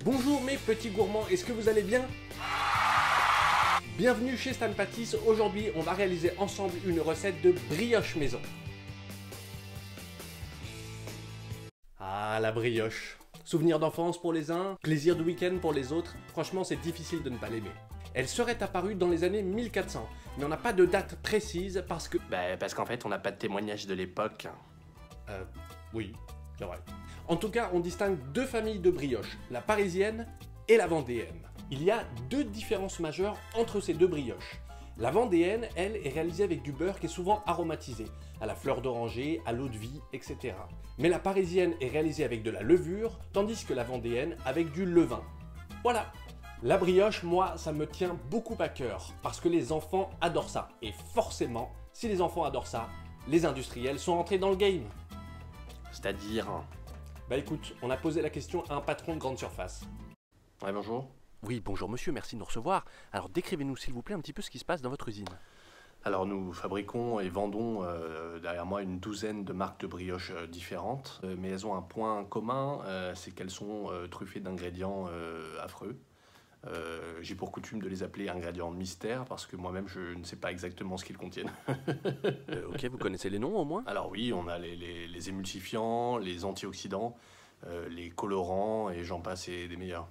Bonjour mes petits gourmands, est-ce que vous allez bien? Bienvenue chez Stan Pâtisse. Aujourd'hui on va réaliser ensemble une recette de brioche maison. Ah, la brioche. Souvenir d'enfance pour les uns, plaisir de week-end pour les autres, franchement c'est difficile de ne pas l'aimer. Elle serait apparue dans les années 1400, mais on n'a pas de date précise parce que... Parce qu'en fait on n'a pas de témoignage de l'époque. Oui, c'est vrai. En tout cas, on distingue deux familles de brioches, la parisienne et la vendéenne. Il y a deux différences majeures entre ces deux brioches. La vendéenne, elle, est réalisée avec du beurre qui est souvent aromatisé, à la fleur d'oranger, à l'eau de vie, etc. Mais la parisienne est réalisée avec de la levure, tandis que la vendéenne avec du levain. Voilà. La brioche, moi, ça me tient beaucoup à cœur, parce que les enfants adorent ça. Et forcément, si les enfants adorent ça, les industriels sont entrés dans le game. C'est-à-dire... Bah écoute, on a posé la question à un patron de grande surface. Ouais, bonjour. Oui, bonjour monsieur, merci de nous recevoir. Alors décrivez-nous s'il vous plaît un petit peu ce qui se passe dans votre usine. Alors nous fabriquons et vendons derrière moi une douzaine de marques de brioches différentes, mais elles ont un point commun, c'est qu'elles sont truffées d'ingrédients affreux. J'ai pour coutume de les appeler ingrédients mystères parce que moi-même je ne sais pas exactement ce qu'ils contiennent. Ok, vous connaissez les noms au moins? Alors oui, on a les émulsifiants, les antioxydants, les colorants et j'en passe et des meilleurs.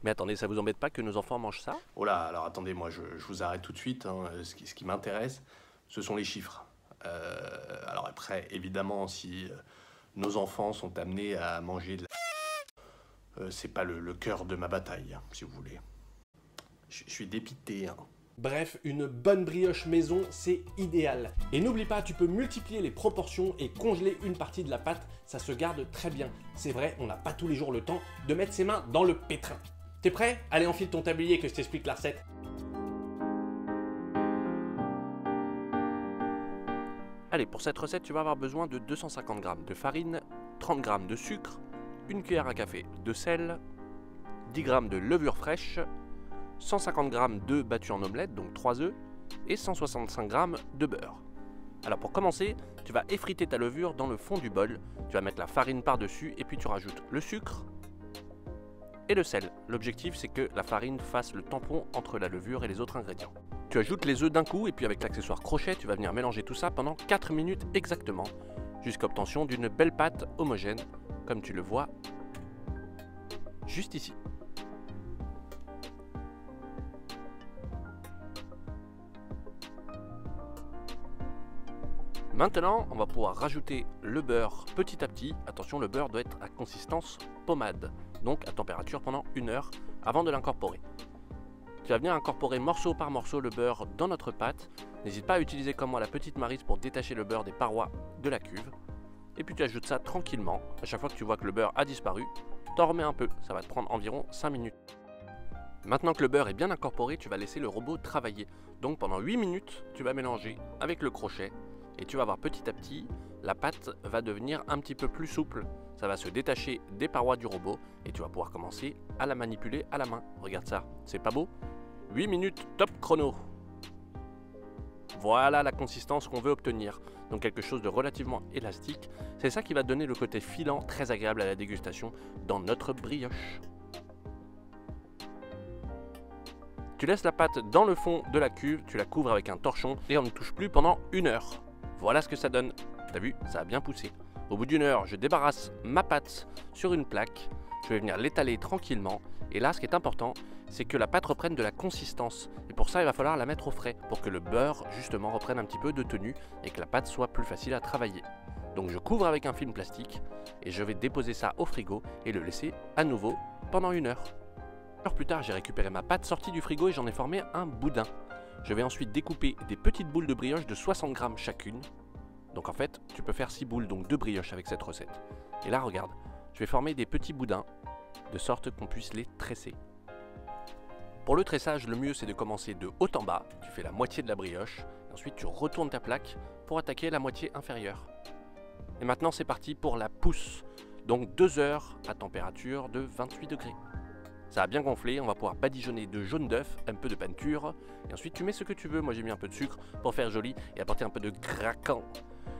Mais attendez, ça vous embête pas que nos enfants mangent ça? Oh là, alors attendez, moi je vous arrête tout de suite, hein. Ce qui m'intéresse, ce sont les chiffres. Alors après, évidemment, si nos enfants sont amenés à manger de la... c'est pas le cœur de ma bataille, hein, si vous voulez. Je suis dépité, hein. Bref, une bonne brioche maison, c'est idéal. Et n'oublie pas, tu peux multiplier les proportions et congeler une partie de la pâte, ça se garde très bien. C'est vrai, on n'a pas tous les jours le temps de mettre ses mains dans le pétrin. T'es prêt? Allez, enfile ton tablier que je t'explique la recette. Allez, pour cette recette, tu vas avoir besoin de 250 g de farine, 30 g de sucre, une cuillère à café de sel, 10 g de levure fraîche, 150 g d'œufs battus en omelette, donc 3 œufs, et 165 g de beurre. Alors pour commencer, tu vas effriter ta levure dans le fond du bol, tu vas mettre la farine par-dessus et puis tu rajoutes le sucre et le sel. L'objectif c'est que la farine fasse le tampon entre la levure et les autres ingrédients. Tu ajoutes les œufs d'un coup et puis avec l'accessoire crochet, tu vas venir mélanger tout ça pendant 4 minutes exactement, jusqu'à obtention d'une belle pâte homogène, comme tu le vois juste ici. Maintenant, on va pouvoir rajouter le beurre petit à petit. Attention, le beurre doit être à consistance pommade, donc à température pendant 1 heure avant de l'incorporer. Tu vas venir incorporer morceau par morceau le beurre dans notre pâte. N'hésite pas à utiliser comme moi la petite maryse pour détacher le beurre des parois de la cuve. Et puis tu ajoutes ça tranquillement. À chaque fois que tu vois que le beurre a disparu, t'en remets un peu. Ça va te prendre environ 5 minutes. Maintenant que le beurre est bien incorporé, tu vas laisser le robot travailler. Donc pendant 8 minutes, tu vas mélanger avec le crochet. Et tu vas voir petit à petit, la pâte va devenir un petit peu plus souple. Ça va se détacher des parois du robot et tu vas pouvoir commencer à la manipuler à la main. Regarde ça, c'est pas beau? 8 minutes top chrono. Voilà la consistance qu'on veut obtenir. Donc quelque chose de relativement élastique. C'est ça qui va donner le côté filant très agréable à la dégustation dans notre brioche. Tu laisses la pâte dans le fond de la cuve, tu la couvres avec un torchon et on ne touche plus pendant 1 heure. Voilà ce que ça donne. T'as vu, ça a bien poussé. Au bout d'1 heure, je débarrasse ma pâte sur une plaque. Je vais venir l'étaler tranquillement. Et là, ce qui est important, c'est que la pâte reprenne de la consistance. Et pour ça, il va falloir la mettre au frais pour que le beurre, justement, reprenne un petit peu de tenue et que la pâte soit plus facile à travailler. Donc je couvre avec un film plastique et je vais déposer ça au frigo et le laisser à nouveau pendant 1 heure. 1 heure plus tard, j'ai récupéré ma pâte sortie du frigo et j'en ai formé un boudin. Je vais ensuite découper des petites boules de brioche de 60 g chacune. Donc en fait, tu peux faire 6 boules, donc 2 brioches avec cette recette. Et là, regarde, je vais former des petits boudins, de sorte qu'on puisse les tresser. Pour le tressage, le mieux c'est de commencer de haut en bas. Tu fais la moitié de la brioche, et ensuite tu retournes ta plaque pour attaquer la moitié inférieure. Et maintenant c'est parti pour la pousse, donc 2 heures à température de 28 degrés. Ça a bien gonflé, on va pouvoir badigeonner de jaune d'œuf, un peu de peinture, et ensuite tu mets ce que tu veux. Moi j'ai mis un peu de sucre pour faire joli et apporter un peu de craquant.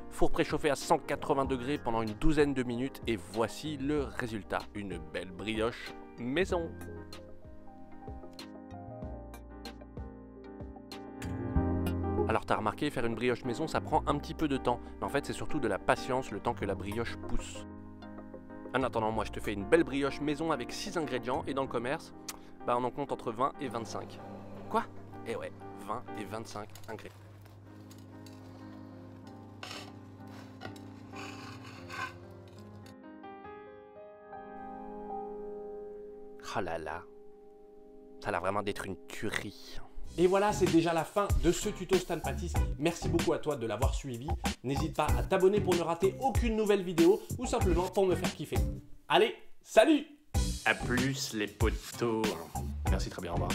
Four préchauffé à 180 degrés pendant une douzaine de minutes et voici le résultat. Une belle brioche maison. Alors t'as remarqué, faire une brioche maison, ça prend un petit peu de temps. Mais en fait, c'est surtout de la patience, le temps que la brioche pousse. En attendant, moi je te fais une belle brioche maison avec 6 ingrédients. Et dans le commerce, bah on en compte entre 20 et 25. Quoi? Eh ouais, 20 et 25 ingrédients. Oh là là, ça a l'air vraiment d'être une tuerie. Et voilà, c'est déjà la fin de ce tuto Stan Pâtisse. Merci beaucoup à toi de l'avoir suivi. N'hésite pas à t'abonner pour ne rater aucune nouvelle vidéo ou simplement pour me faire kiffer. Allez, salut! À plus les potos. Merci, très bien, au revoir.